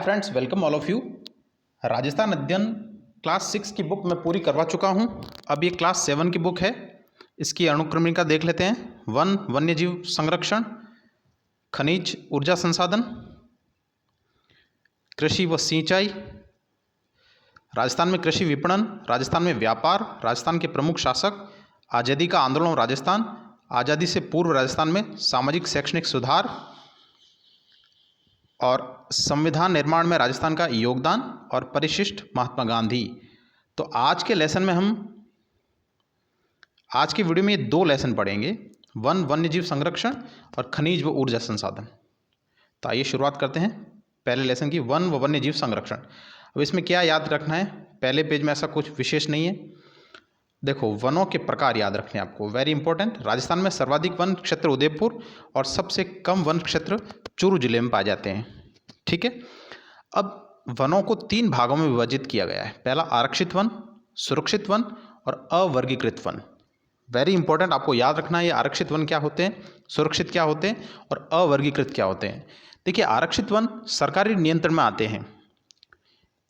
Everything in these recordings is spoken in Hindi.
Friends, welcome all of you. Rajasthan अध्ययन क्लास 6 की बुक मैं पूरी करवा चुका हूं। अब ये क्लास 7 की बुक है। इसकी अनुक्रमणिका देख लेते हैं। वन, वन्यजीव संरक्षण, खनिज ऊर्जा संसाधन, कृषि व सिंचाई, राजस्थान में कृषि विपणन, राजस्थान में व्यापार, राजस्थान के प्रमुख शासक, आज़ादी का आंदोलन और राजस्थान, आज़ादी से पूर्व राजस्थान में सामाजिक शैक्षणिक सुधार और संविधान निर्माण में राजस्थान का योगदान और परिशिष्ट महात्मा गांधी। तो आज के लेसन में हम आज के वीडियो में ये दो लेसन पढ़ेंगे, वन, वन्यजीव संरक्षण और खनिज व ऊर्जा संसाधन। तो आइए शुरुआत करते हैं पहले लेसन की, वन व वन्यजीव संरक्षण। अब इसमें क्या याद रखना है, पहले पेज में ऐसा कुछ विशेष नहीं है। देखो, वनों के प्रकार याद रखने आपको, वेरी इंपॉर्टेंट। राजस्थान में सर्वाधिक वन क्षेत्र उदयपुर और सबसे कम वन क्षेत्र चूरू जिले में पाए जाते हैं। ठीक है। अब वनों को 3 भागों में विभाजित किया गया है। पहला आरक्षित वन, सुरक्षित वन और अवर्गीकृत वन। वेरी इंपॉर्टेंट, आपको याद रखना है ये आरक्षित वन क्या होते हैं, सुरक्षित क्या होते हैं और अवर्गीकृत क्या होते हैं। देखिए, आरक्षित वन सरकारी नियंत्रण में आते हैं।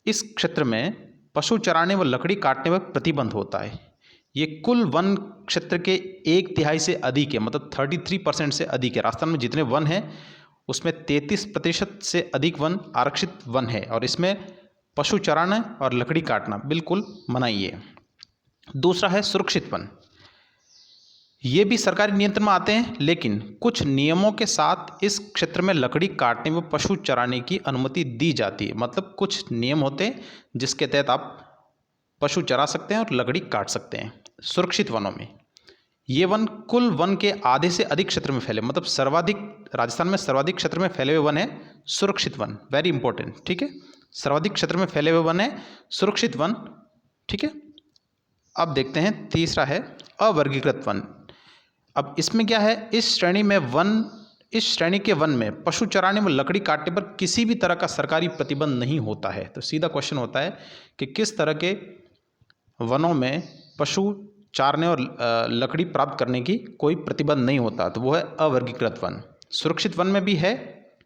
इस क्षेत्र में पशु चराने व लकड़ी काटने पर प्रतिबंध होता है। ये कुल वन क्षेत्र के 1/3 से अधिक है, मतलब 33% से अधिक है। राजस्थान में जितने वन हैं उसमें 33% से अधिक वन आरक्षित वन है और इसमें पशु चराना और लकड़ी काटना बिल्कुल मनाही है। दूसरा है सुरक्षित वन। ये भी सरकारी नियंत्रण में आते हैं, लेकिन कुछ नियमों के साथ इस क्षेत्र में लकड़ी काटने व पशु चराने की अनुमति दी जाती है। मतलब कुछ नियम होते हैं जिसके तहत आप पशु चरा सकते हैं और लकड़ी काट सकते हैं सुरक्षित वनों में। ये वन कुल वन के आधे से अधिक क्षेत्र में फैले, मतलब सर्वाधिक, राजस्थान में सर्वाधिक क्षेत्र में फैले हुए वन है सुरक्षित वन। वेरी इंपॉर्टेंट, ठीक है। सर्वाधिक क्षेत्र में फैले हुए वन है सुरक्षित वन, ठीक है। अब देखते हैं, तीसरा है अवर्गीकृत वन। अब इसमें क्या है, इस श्रेणी के वन में पशु चराने में लकड़ी काटने पर किसी भी तरह का सरकारी प्रतिबंध नहीं होता है। तो सीधा क्वेश्चन होता है कि किस तरह के वनों में पशु चारने और लकड़ी प्राप्त करने की कोई प्रतिबंध नहीं होता, तो वो है अवर्गीकृत वन। सुरक्षित वन में भी है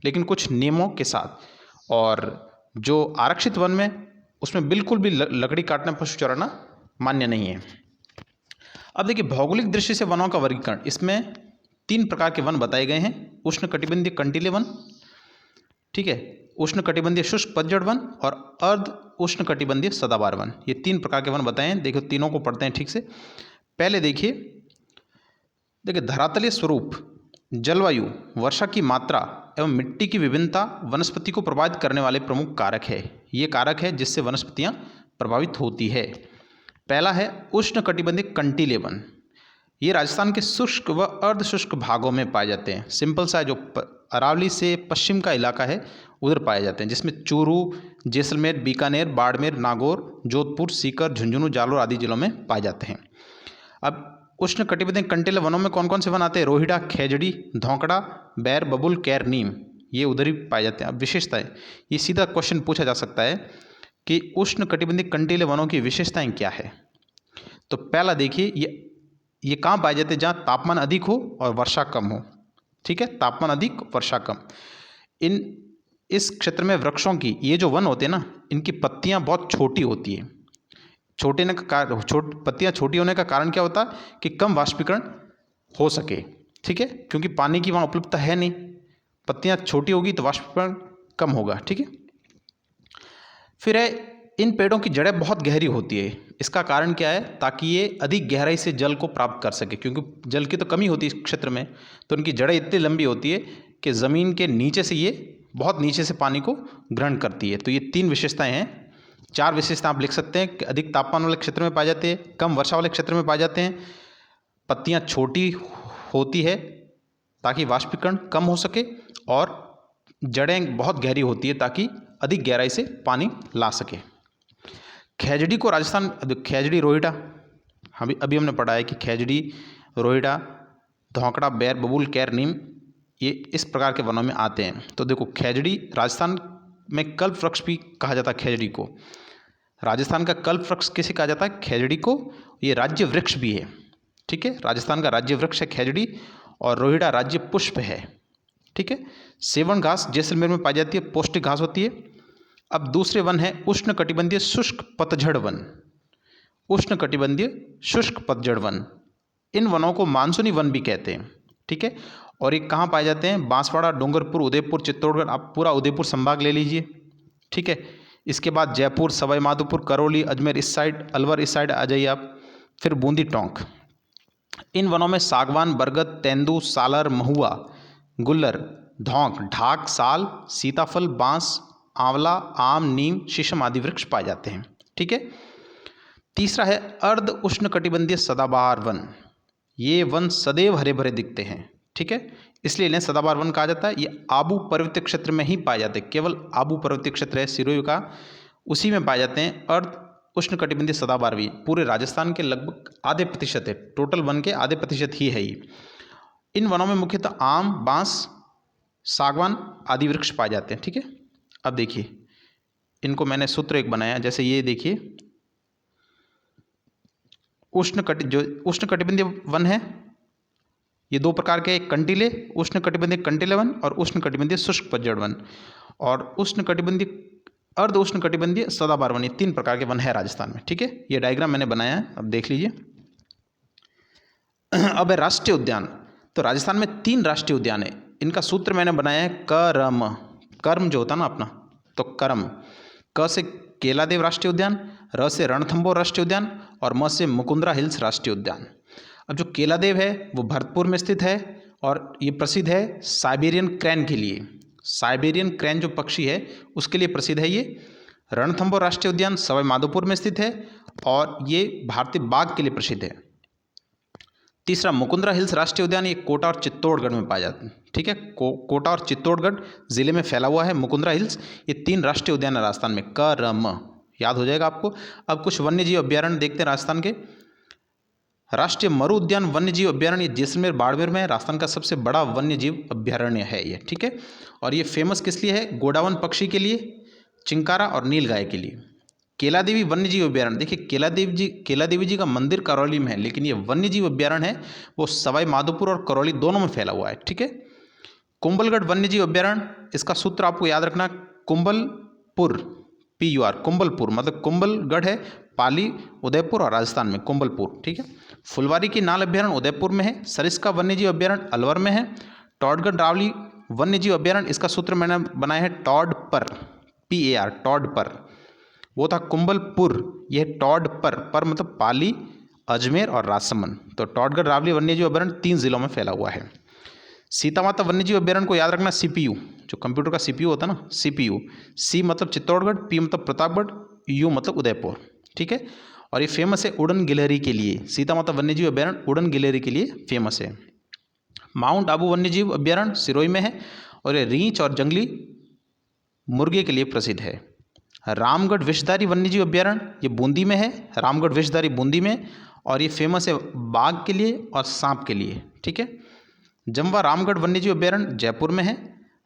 लेकिन कुछ नियमों के साथ, और जो आरक्षित वन में उसमें बिल्कुल भी लकड़ी काटना, पशु चराना मान्य नहीं है। अब देखिए, भौगोलिक दृष्टि से वनों का वर्गीकरण, इसमें 3 प्रकार के वन बताए गए हैं। उष्णकटिबंधीय कंटीले वन, ठीक है, उष्णकटिबंधीय शुष्क पतझड़ वन और अर्ध उष्णकटिबंधीय सदाबहार वन। ये 3 प्रकार के वन बताए हैं। देखो, तीनों को पढ़ते हैं ठीक से। पहले देखिए, धरातलीय स्वरूप, जलवायु, वर्षा की मात्रा एवं मिट्टी की विभिन्नता वनस्पति को प्रभावित करने वाले प्रमुख कारक है। ये कारक है जिससे वनस्पतियां प्रभावित होती है। पहला है उष्णकटिबंधीय कंटीले वन। ये राजस्थान के शुष्क व अर्ध शुष्क भागों में पाए जाते हैं। सिंपल सा, जो अरावली से पश्चिम का इलाका है उधर पाए जाते हैं, जिसमें चूरू, जैसलमेर, बीकानेर, बाड़मेर, नागौर, जोधपुर, सीकर, झुंझुनू, जालोर आदि जिलों में पाए जाते हैं। अब उष्णकटिबंधीय कंटीले वनों में कौन कौन से वन आते हैं, रोहिड़ा, खेजड़ी, धौंकड़ा, बैर, बबुल, कैर, नीम, ये उधर ही पाए जाते हैं। अब विशेषताएं, ये सीधा क्वेश्चन पूछा जा सकता है कि उष्णकटिबंधीय कंटीले वनों की विशेषताएं क्या है। तो पहला देखिए, ये कहाँ पाए जाते हैं, जहाँ तापमान अधिक हो और वर्षा कम हो। ठीक है, तापमान अधिक, वर्षा कम। इस क्षेत्र में वृक्षों की, ये जो वन होते हैं ना, इनकी पत्तियां बहुत छोटी होती है। पत्तियां छोटी होने का कारण क्या होता है कि कम वाष्पीकरण हो सके। ठीक है, क्योंकि पानी की वहाँ उपलब्धता है नहीं, पत्तियां छोटी होगी तो वाष्पीकरण कम होगा। ठीक है। फिर है, इन पेड़ों की जड़ें बहुत गहरी होती है। इसका कारण क्या है, ताकि ये अधिक गहराई से जल को प्राप्त कर सके, क्योंकि जल की तो कमी होती है इस क्षेत्र में। तो उनकी जड़ें इतनी लंबी होती है कि ज़मीन के नीचे से ये बहुत नीचे से पानी को ग्रहण करती है। तो ये 3 विशेषताएं हैं। 4 विशेषता आप लिख सकते हैं कि अधिक तापमान वाले क्षेत्र में पाए जाते हैं, कम वर्षा वाले क्षेत्र में पाए जाते हैं, पत्तियाँ छोटी होती है ताकि वाष्पीकरण कम हो सके, और जड़ें बहुत गहरी होती है ताकि अधिक गहराई से पानी ला सके। खेजड़ी को राजस्थान, खेजड़ी, रोहिड़ा, अभी हमने पढ़ा है कि खेजड़ी, रोहिड़ा, धौंकड़ा, बैर, बबूल, कैर, नीम, ये इस प्रकार के वनों में आते हैं। तो देखो, खेजड़ी राजस्थान में कल्प वृक्ष भी कहा जाता है। खेजड़ी को राजस्थान का कल्प वृक्ष किसे कहा जाता है, खेजड़ी को। ये राज्य वृक्ष भी है। ठीक है, राजस्थान का राज्य वृक्ष है खेजड़ी, और रोहिड़ा राज्य पुष्प है। ठीक है। सेवन घास जैसलमेर में पाई जाती है, पौष्टिक घास होती है। अब दूसरे वन है उष्णकटिबंधीय शुष्क पतझड़ वन। उष्णकटिबंधीय शुष्क पतझड़ वन, इन वनों को मानसूनी वन भी कहते हैं, ठीक है। और ये कहाँ पाए जाते हैं? बांसवाड़ा, डूंगरपुर, उदयपुर, चित्तौड़गढ़, आप पूरा उदयपुर संभाग ले लीजिए, ठीक है। इसके बाद जयपुर, सवाई माधोपुर, करौली, अजमेर इस साइड, अलवर इस साइड आ जाइए आप, फिर बूंदी, टोंक। इन वनों में सागवान, बरगद, तेंदू, सालर, महुआ, गुल्लर, धौंक, ढाक, साल, सीताफल, बांस, आंवला, आम, नीम, शीशम आदि वृक्ष पाए जाते हैं, ठीक है। तीसरा है अर्ध उष्णकटिबंधीय सदाबहार वन। ये वन सदैव हरे भरे दिखते हैं, ठीक है, इसलिए इन्हें सदाबहार वन कहा जाता है। ये आबू पर्वतीय क्षेत्र में ही पाए जाते हैं, केवल आबू पर्वतीय क्षेत्र है सिरोही का, उसी में पाए जाते हैं अर्ध उष्णकटिबंधीय सदाबहार भी। पूरे राजस्थान के लगभग आधे प्रतिशत है, टोटल वन के आधे प्रतिशत ही है ये। इन वनों में मुख्यतः आम, बांस, सागवान आदि वृक्ष पाए जाते हैं, ठीक है। अब देखिए, इनको मैंने सूत्र एक बनाया, जैसे ये देखिए, उष्णकटिबंधीय वन है, ये दो प्रकार के, कंटीले, उष्णकटिबंधीय कंटीले वन और उष्णकटिबंधीय शुष्क पतझड़ वन, और उष्णकटिबंधीय अर्ध उष्णकटिबंधीय सदाबहार वन, ये तीन प्रकार के वन है राजस्थान में, ठीक है। ये डायग्राम मैंने बनाया है, अब देख लीजिए। अब है राष्ट्रीय उद्यान। तो राजस्थान में 3 राष्ट्रीय उद्यान है, इनका सूत्र मैंने बनाया है करम। कर्म जो होता है ना अपना, तो करम। क से केलादेव राष्ट्रीय उद्यान, र से रणथंभौर राष्ट्रीय उद्यान और म से मुकुंदरा हिल्स राष्ट्रीय उद्यान। अब जो केलादेव है वो भरतपुर में स्थित है और ये प्रसिद्ध है साइबेरियन क्रैन के लिए। साइबेरियन क्रैन जो पक्षी है उसके लिए प्रसिद्ध है ये। रणथंभौर राष्ट्रीय उद्यान सवाई माधोपुर में स्थित है और ये भारतीय बाघ के लिए प्रसिद्ध है। तीसरा मुकुंदरा हिल्स राष्ट्रीय उद्यान, ये कोटा और चित्तौड़गढ़ में पाया जाता है, ठीक है। कोटा और चित्तौड़गढ़ जिले में फैला हुआ है मुकुंदरा हिल्स। ये 3 राष्ट्रीय उद्यान है राजस्थान में, करम, याद हो जाएगा आपको। अब कुछ वन्यजीव अभ्यारण्य देखते हैं राजस्थान के। राष्ट्रीय मरु उद्यान वन्यजीव अभ्यारण्य जैसलमेर बाड़मेर में है, राजस्थान का सबसे बड़ा वन्यजीव अभ्यारण्य है ये, ठीक है। और ये फेमस किस लिए है? गोडावन पक्षी के लिए, चिंकारा और नीलगाय के लिए। केलादेवी वन्यजीव अभ्यारण्य, देखिए केलादेवी जी का मंदिर करौली में है, लेकिन ये वन्यजीव अभ्यारण्य है वो सवाई माधोपुर और करौली दोनों में फैला हुआ है, ठीक है। कुंभलगढ़ वन्यजीव अभ्यारण्य, इसका सूत्र आपको याद रखना, कुंभलपुर, PUR, कुंभलपुर मतलब कुंभलगढ़ है, पाली, उदयपुर और राजस्थान में कुंभलपुर, ठीक है। फुलवारी की नाल अभ्यारण्य उदयपुर में है। सरिस्का वन्यजीव अभ्यारण्य अलवर में है। टॉडगढ़ रावली वन्यजीव अभ्यारण्य, इसका सूत्र मैंने बनाया है टॉड पर, PAR, टॉड पर, वो था कुंभलपुर, यह टॉड पर मतलब पाली, अजमेर और राजसमंद। तो टॉडगढ़ रावली वन्यजीव अभ्यारण्य 3 जिलों में फैला हुआ है। सीता माता वन्यजीव अभ्यारण्य को याद रखना CPU, जो कंप्यूटर का CPU होता है ना, CPU, C मतलब चित्तौड़गढ़, P मतलब प्रतापगढ़, U मतलब उदयपुर, ठीक है। और ये फेमस है उड़न गिलहरी के लिए। सीता माता वन्यजीव अभ्यारण्य उड़न गिलहरी के लिए फेमस है। माउंट आबू वन्यजीव अभ्यारण्य सिरोही में है और ये रींछ और जंगली मुर्गे के लिए प्रसिद्ध है। रामगढ़ विषधारी वन्यजीव अभ्यारण्य, ये बूंदी में है, रामगढ़ विषधारी बूंदी में, और ये फेमस है बाघ के लिए और सांप के लिए, ठीक है। जमवा रामगढ़ वन्यजीव अभ्यारण्य जयपुर में है।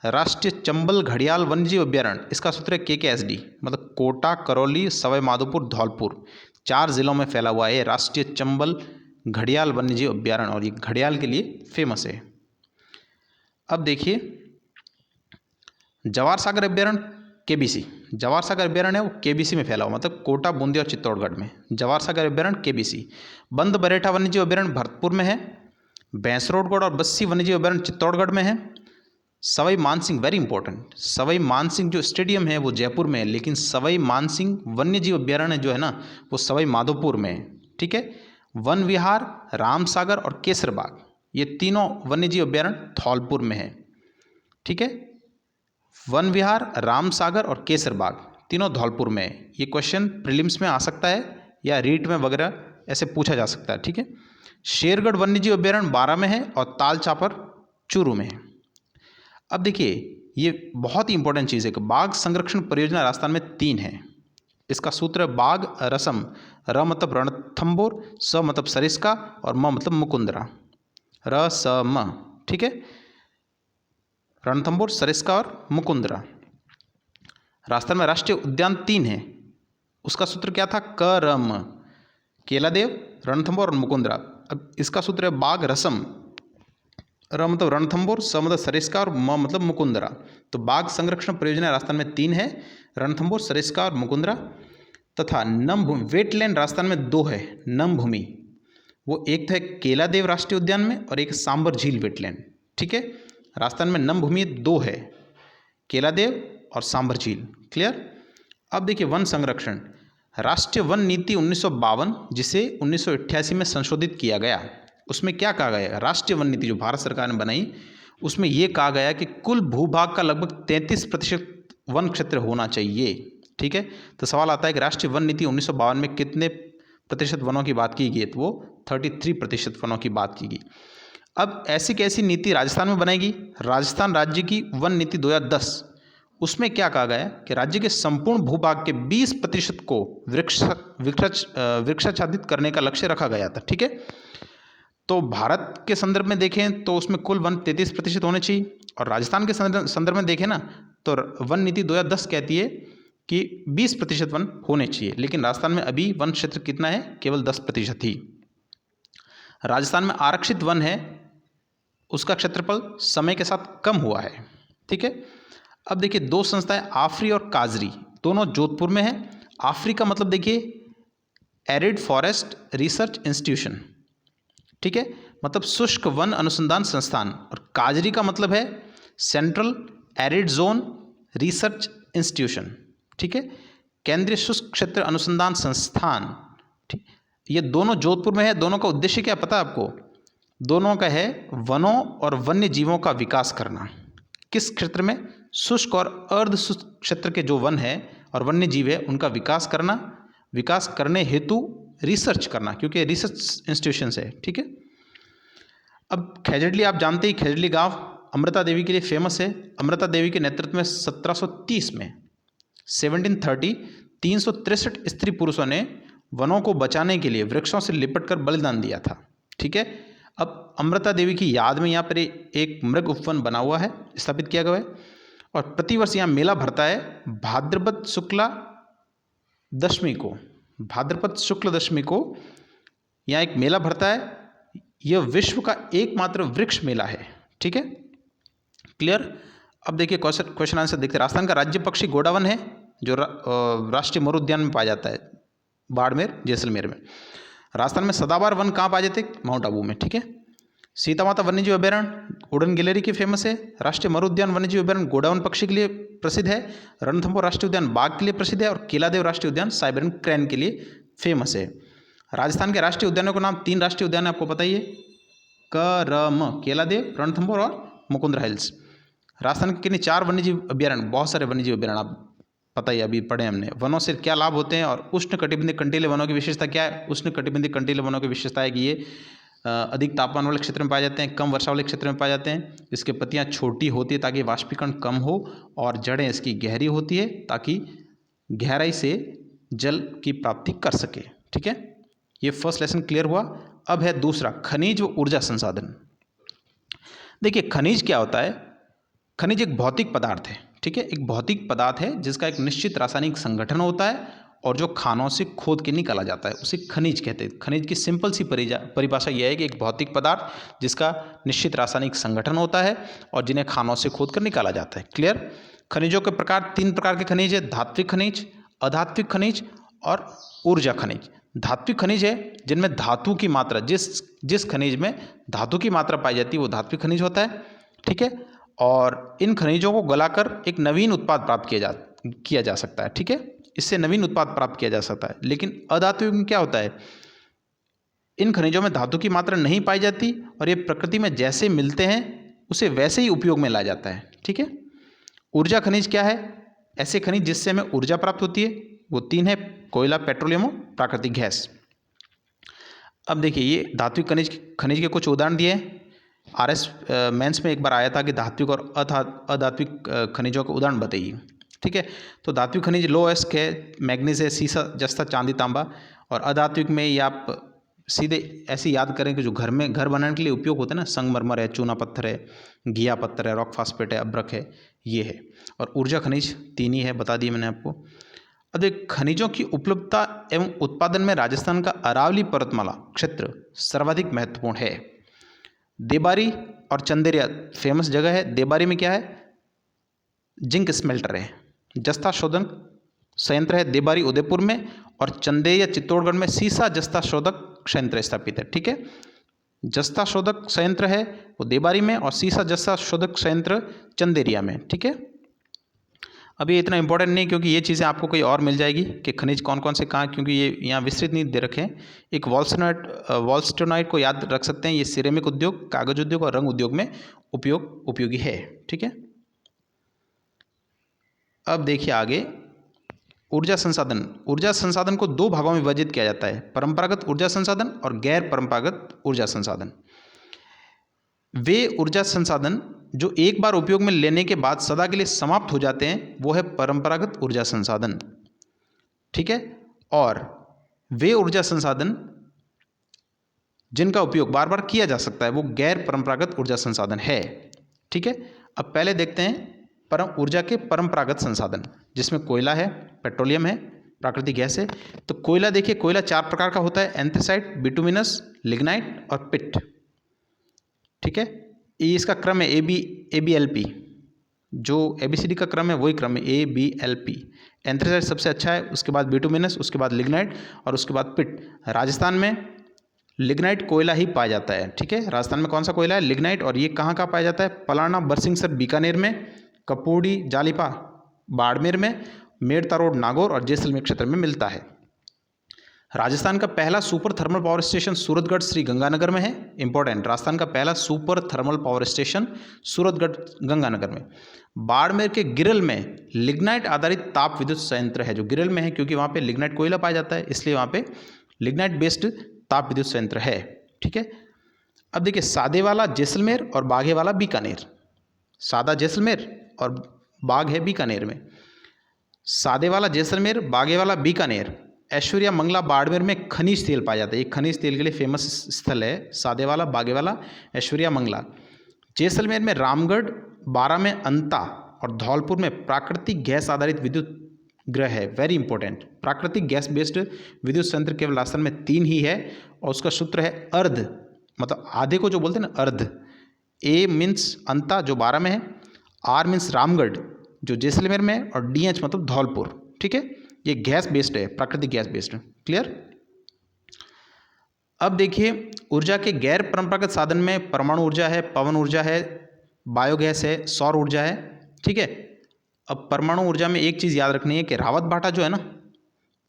राष्ट्रीय चंबल घड़ियाल वन्यजीव अभ्यारण्य, इसका सूत्र है KKSD मतलब कोटा, करौली, सवाई माधोपुर, धौलपुर, 4 जिलों में फैला हुआ है राष्ट्रीय चंबल घड़ियाल वन्यजीव अभ्यारण्य, और ये घड़ियाल के लिए फेमस है। अब देखिए जवाहर सागर अभ्यारण्य KBC, जवाहर सागर अभ्यारण्य है वो KBC में फैला हुआ, मतलब कोटा, बूंदी और चित्तौड़गढ़ में जवाहर सागर अभ्यारण्य KBC। बंद बरेठा वन्यजीव अभ्यारण्य भरतपुर में है। भैंसरोडगढ़ और बस्सी वन्यजीव अभ्यारण्य चित्तौड़गढ़ में है। सवाई मानसिंह, वेरी इंपॉर्टेंट, सवाई मानसिंह जो स्टेडियम है वो जयपुर में है, लेकिन सवाई मानसिंह वन्यजीव अभ्यारण्य जो है ना वो सवाई माधोपुर में है, ठीक है। वन विहार, रामसागर और केसरबाग, ये तीनों वन्यजीव अभ्यारण्य धौलपुर में है, ठीक है। वन विहार, रामसागर और केसरबाग तीनों धौलपुर में है। ये क्वेश्चन प्रीलिम्स में आ सकता है या रीट में वगैरह ऐसे पूछा जा सकता है, ठीक है। शेरगढ़ वन्यजीव अभ्यारण्य 12 में है और ताल चापर चूरू में है। अब देखिए ये बहुत ही इंपॉर्टेंट चीज़ है कि बाघ संरक्षण परियोजना राजस्थान में 3 है। इसका सूत्र है बाघ रसम, र मतलब रणथंभौर, स मतलब सरिस्का और म मतलब मुकुंदरा, रसम, ठीक है। रणथंभौर, सरिस्का और मुकुंदरा। राजस्थान में राष्ट्रीय उद्यान 3 है, उसका सूत्र क्या था? करम, केलादेव, रणथंभौर और मुकुंदरा। अब इसका सूत्र है बाघ रसम, र मतलब रणथंभौर, स मतलब सरिस्का और म मतलब मुकुंदरा। तो बाघ संरक्षण परियोजना राजस्थान में 3 है, रणथंभौर, सरिस्का और मुकुंदरा। तथा नम भूमि वेटलैंड राजस्थान में 2 है नम भूमि, वो एक तो है केलादेव राष्ट्रीय उद्यान में और एक सांबर झील वेटलैंड। ठीक है, राजस्थान में नम भूमि 2 है, केलादेव और सांबर झील। क्लियर। अब देखिए वन संरक्षण, राष्ट्रीय वन नीति 1952 जिसे 1988 में संशोधित किया गया, उसमें क्या कहा गया, राष्ट्रीय वन नीति जो भारत सरकार ने बनाई उसमें यह कहा गया कि कुल भूभाग का लगभग 33% वन क्षेत्र होना चाहिए। ठीक है, तो सवाल आता है कि राष्ट्रीय वन नीति 1952 में कितने प्रतिशत वनों की बात की गई, तो वो 33% वनों की बात की गई। अब ऐसी कैसी नीति राजस्थान में बनाएगी, राजस्थान राज्य की वन नीति 2010, उसमें क्या कहा गया कि राज्य के संपूर्ण भूभाग के 20% को वृक्षाच्छादित करने का लक्ष्य रखा गया था। ठीक है, तो भारत के संदर्भ में देखें तो उसमें कुल वन 33% होने चाहिए, और राजस्थान के संदर्भ में देखें ना तो वन नीति 2010 कहती है कि 20% वन होने चाहिए, लेकिन राजस्थान में अभी वन क्षेत्र कितना है, केवल 10% ही। राजस्थान में आरक्षित वन है, उसका क्षेत्रफल समय के साथ कम हुआ है। ठीक है, अब देखिए 2 संस्थाएं आफरी और काजरी, दोनों जोधपुर में है। आफरी का मतलब देखिए एरिड फॉरेस्ट रिसर्च इंस्टीट्यूशन, ठीक है, मतलब शुष्क वन अनुसंधान संस्थान, और काजरी का मतलब है central arid zone research institution. ठीक है, केंद्रीय शुष्क क्षेत्र अनुसंधान संस्थान। ठीक, ये दोनों जोधपुर में है। दोनों का उद्देश्य क्या पता है आपको, दोनों का है वनों और वन्य जीवों का विकास करना। किस क्षेत्र में, शुष्क और अर्ध शुष्क क्षेत्र के जो वन है और वन्य जीव है उनका विकास करना, विकास करने हेतु रिसर्च करना, क्योंकि रिसर्च इंस्टीट्यूशन है। ठीक है, अब खेजड़ली आप जानते ही, खेजड़ली गांव अमृता देवी के लिए फेमस है। अमृता देवी के नेतृत्व में 1730 में 1730 363 स्त्री पुरुषों ने वनों को बचाने के लिए वृक्षों से लिपट कर बलिदान दिया था। ठीक है, अब अमृता देवी की याद में यहाँ पर एक मृग उपवन बना हुआ है, स्थापित किया गया है, और प्रतिवर्ष यहाँ मेला भरता है भाद्रपद शुक्ला दशमी को। भाद्रपद शुक्ल दशमी को यहाँ एक मेला भरता है। यह विश्व का एकमात्र वृक्ष मेला है। ठीक है, क्लियर। अब देखिए क्वेश्चन आंसर देखते हैं। राजस्थान का राज्य पक्षी गोडावन है, जो राष्ट्रीय मरु उद्यान में पाया जाता है, बाड़मेर जैसलमेर में। राजस्थान में सदाबहार वन कहाँ पाए जाते, माउंट आबू में। ठीक है, सीता माता वन्यजीव अभ्यारण्य उड़न गैलेरी के फेमस है। राष्ट्रीय मरु उद्यान वन्यजीव अभ्यारण्य गोडावन पक्षी के लिए प्रसिद्ध है। रणथंभौर राष्ट्रीय उद्यान बाघ के लिए प्रसिद्ध है, और केलादेव राष्ट्रीय उद्यान साइबेरियन क्रैन के लिए फेमस है। राजस्थान के राष्ट्रीय उद्यानों के नाम 3 राष्ट्रीय उद्यान आपको पता ही है, करम, केलादेव, रणथंभौर और मुकुंदरा हिल्स। राजस्थान के कितने 4 वन्यजीव अभ्यारण्य, बहुत सारे वन्यजीव अभ्यारण्य आप पता ही अभी पढ़े हमने। वनों से क्या लाभ होते हैं और उष्ण कटिबंधीय कंटीले वनों की विशेषता क्या है। उष्ण कटिबंधीय कंटीले वनों की विशेषता है कि ये अधिक तापमान वाले क्षेत्र में पाए जाते हैं, कम वर्षा वाले क्षेत्र में पाए जाते हैं। इसके पत्तियां छोटी होती है ताकि वाष्पीकरण कम हो, और जड़ें इसकी गहरी होती है ताकि गहराई से जल की प्राप्ति कर सके। ठीक है, ये फर्स्ट लेसन क्लियर हुआ। अब है दूसरा, खनिज व ऊर्जा संसाधन। देखिए खनिज क्या होता है, खनिज एक भौतिक पदार्थ है। ठीक है, एक भौतिक पदार्थ है जिसका एक निश्चित रासायनिक संगठन होता है और जो खानों से खोद के निकाला जाता है, उसे खनिज कहते हैं। खनिज की सिंपल सी परिभाषा यह है कि एक भौतिक पदार्थ जिसका निश्चित रासायनिक संगठन होता है और जिन्हें खानों से खोद कर निकाला जाता है। क्लियर। खनिजों के प्रकार 3 प्रकार के खनिज है, धात्विक खनिज, अधात्विक खनिज और ऊर्जा खनिज। धात्विक खनिज है जिनमें धातु की मात्रा, जिस खनिज में धातु की मात्रा पाई जाती है वो धात्विक खनिज होता है। ठीक है, और इन खनिजों को गलाकर एक नवीन उत्पाद प्राप्त किया जा सकता है। ठीक है, इससे नवीन उत्पाद प्राप्त किया जा सकता है। लेकिन अधात्विक में क्या होता है, इन खनिजों में धातु की मात्रा नहीं पाई जाती और ये प्रकृति में जैसे मिलते हैं उसे वैसे ही उपयोग में लाया जाता है। ठीक है। ऊर्जा खनिज क्या है, ऐसे खनिज जिससे हमें ऊर्जा प्राप्त होती है, वो 3 है, कोयला, पेट्रोलियम और प्राकृतिक गैस। अब देखिए ये धात्विक खनिज के कुछ उदाहरण दिए हैं। RS मेंस में एक बार आया था कि धात्विक और अधात्विक खनिजों के उदाहरण बताइए। ठीक है, तो धात्विक खनिज लो एस्क है, मैग्नीज है, सीसा, जस्ता, चांदी, तांबा। और अधात्विक में ये आप सीधे ऐसे याद करें कि जो घर बनाने के लिए उपयोग होता है ना, संगमरमर है, चूना पत्थर है, घिया पत्थर है, रॉक फास्फेट है, अब्रक है, ये है। और ऊर्जा खनिज 3 ही है, बता दिए मैंने आपको। अब एक खनिजों की उपलब्धता एवं उत्पादन में राजस्थान का अरावली पर्वतमाला क्षेत्र सर्वाधिक महत्वपूर्ण है। देबारी और चंदेरिया फेमस जगह है। देबारी में क्या है, जिंक स्मेल्टर है। जस्ता शोधन संयंत्र है देबारी उदयपुर में, और चंदेरिया चित्तौड़गढ़ में सीसा जस्ता शोधक संयंत्र स्थापित है। ठीक है, जस्ता शोधक संयंत्र है वो देबारी में और सीसा जस्ता शोधक संयंत्र चंदेरिया में। ठीक है, अभी इतना इंपॉर्टेंट नहीं क्योंकि ये चीज़ें आपको कहीं और मिल जाएगी कि खनिज कौन कौन से कहाँ, क्योंकि ये यहाँ विस्तृत नहीं दे रखे हैं। एक वॉल्स्टोनाइट को याद रख सकते हैं, ये सिरेमिक उद्योग, कागज उद्योग और रंग उद्योग में उपयोगी है। ठीक है, अब देखिए आगे, ऊर्जा संसाधन। ऊर्जा संसाधन को दो भागों में विभाजित किया जाता है, परंपरागत ऊर्जा संसाधन और गैर परंपरागत ऊर्जा संसाधन। वे ऊर्जा संसाधन जो एक बार उपयोग में लेने के बाद सदा के लिए समाप्त हो जाते हैं वो है परंपरागत ऊर्जा संसाधन। ठीक है, और वे ऊर्जा संसाधन जिनका उपयोग बार बार किया जा सकता है वो गैर परंपरागत ऊर्जा संसाधन है। ठीक है, अब पहले देखते हैं ऊर्जा के परंपरागत संसाधन, जिसमें कोयला है, पेट्रोलियम है, प्राकृतिक गैस है। तो कोयला देखिए, कोयला 4 प्रकार का होता है, एंथ्रासाइट, बिटुमिनस, लिग्नाइट और पिट। ठीक है, ये इसका क्रम है ABLP, जो ABCD का क्रम है वही क्रम है ABLP। एंथ्रासाइट सबसे अच्छा है, उसके बाद बिटुमिनस, उसके बाद लिग्नाइट और उसके बाद पिट। राजस्थान में लिग्नाइट कोयला ही पाया जाता है। ठीक है, राजस्थान में कौन सा कोयला है, लिग्नाइट। और ये कहाँ कहाँ पाया जाता है, पलाना, बरसिंहसर बीकानेर में, कपूरी जालिपा बाड़मेर में, मेड़ता रोड नागौर और जैसलमेर क्षेत्र में मिलता है। राजस्थान का पहला super thermal power station Suratgarh Shri Ganganagar में है। इंपॉर्टेंट, राजस्थान का पहला super thermal power station Suratgarh Ganganagar में। बाड़मेर के गिरल में लिग्नाइट आधारित ताप विद्युत संयंत्र है, जो गिरल में है क्योंकि वहाँ पे लिग्नाइट कोयला पाया जाता है, इसलिए वहाँ पे लिग्नाइट बेस्ड ताप विद्युत संयंत्र है। ठीक है, अब देखिए सादेवाला जैसलमेर और बाघेवाला बीकानेर। सादा जैसलमेर और बाघ है बीकानेर में। सादेवाला जैसलमेर, बाघेवाला बीकानेर, ऐश्वर्या मंगला बाड़मेर में खनिज तेल पाया जाता है। ये खनिज तेल के लिए फेमस स्थल है, सादेवाला, बाघेवाला, ऐश्वर्या मंगला। जैसलमेर में रामगढ़, बारा में अंता और धौलपुर में प्राकृतिक गैस आधारित विद्युत ग्रह है। वेरी इंपॉर्टेंट, प्राकृतिक गैस बेस्ड विद्युत संयंत्र केवल राजस्थान में 3 ही है और उसका सूत्र है अर्ध, मतलब आधे को जो बोलते हैं ना अर्ध। A मीन्स अंता जो 12 में है, R मीन्स रामगढ़ जो जैसलमेर में है और DH मतलब धौलपुर। ठीक है, ये गैस बेस्ड है, प्राकृतिक गैस बेस्ड। क्लियर। अब देखिए ऊर्जा के गैर परंपरागत साधन में परमाणु ऊर्जा है, पवन ऊर्जा है, बायोगैस है, सौर ऊर्जा है। ठीक है, अब परमाणु ऊर्जा में एक चीज़ याद रखनी है कि रावतभाटा जो है ना,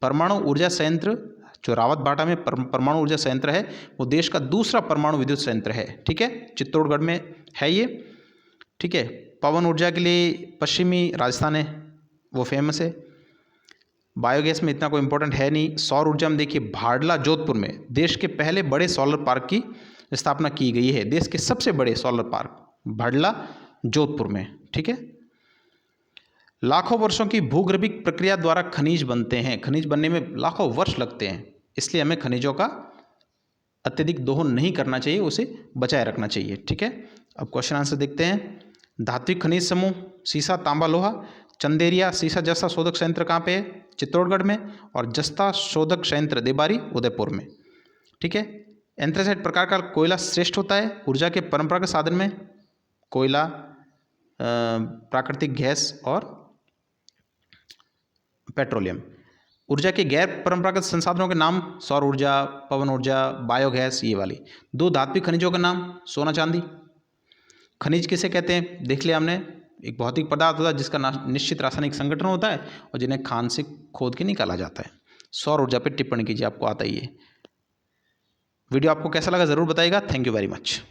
परमाणु ऊर्जा संयंत्र जो रावतभाटा में परमाणु ऊर्जा संयंत्र है वो देश का दूसरा परमाणु विद्युत संयंत्र है। ठीक है, चित्तौड़गढ़ में है ये। ठीक है, पवन ऊर्जा के लिए पश्चिमी राजस्थान है, वो फेमस है। बायोगैस में इतना कोई इंपॉर्टेंट है नहीं। सौर ऊर्जा में देखिए भाडला जोधपुर में देश के पहले बड़े सोलर पार्क की स्थापना की गई है। देश के सबसे बड़े सोलर पार्क भाडला जोधपुर में। ठीक है, लाखों वर्षों की भूगर्भिक प्रक्रिया द्वारा खनिज बनते हैं। खनिज बनने में लाखों वर्ष लगते हैं, इसलिए हमें खनिजों का अत्यधिक दोहन नहीं करना चाहिए, उसे बचाए रखना चाहिए। ठीक है, अब क्वेश्चन आंसर देखते हैं। धात्विक खनिज समूह सीसा, तांबा, लोहा। चंदेरिया सीसा जस्ता शोधक संयंत्र कहाँ पे है, चित्तौड़गढ़ में, और जस्ता शोधक संयंत्र देबारी उदयपुर में। ठीक है, एंथ्रासाइट प्रकार का कोयला श्रेष्ठ होता है ऊर्जा के परंपरागत साधन में, कोयला, प्राकृतिक गैस और पेट्रोलियम। ऊर्जा के गैर परंपरागत संसाधनों के नाम सौर ऊर्जा, पवन ऊर्जा, बायोगैस, ये वाली। 2 धात्विक खनिजों के नाम सोना, चांदी। खनिज किसे कहते हैं देख लिया हमने, एक भौतिक पदार्थ होता है जिसका निश्चित रासायनिक संगठन होता है और जिन्हें खान से खोद के निकाला जाता है। सौर ऊर्जा पर टिप्पणी कीजिए, आपको आता ही है। वीडियो आपको कैसा लगा ज़रूर बताइएगा। Thank you very much.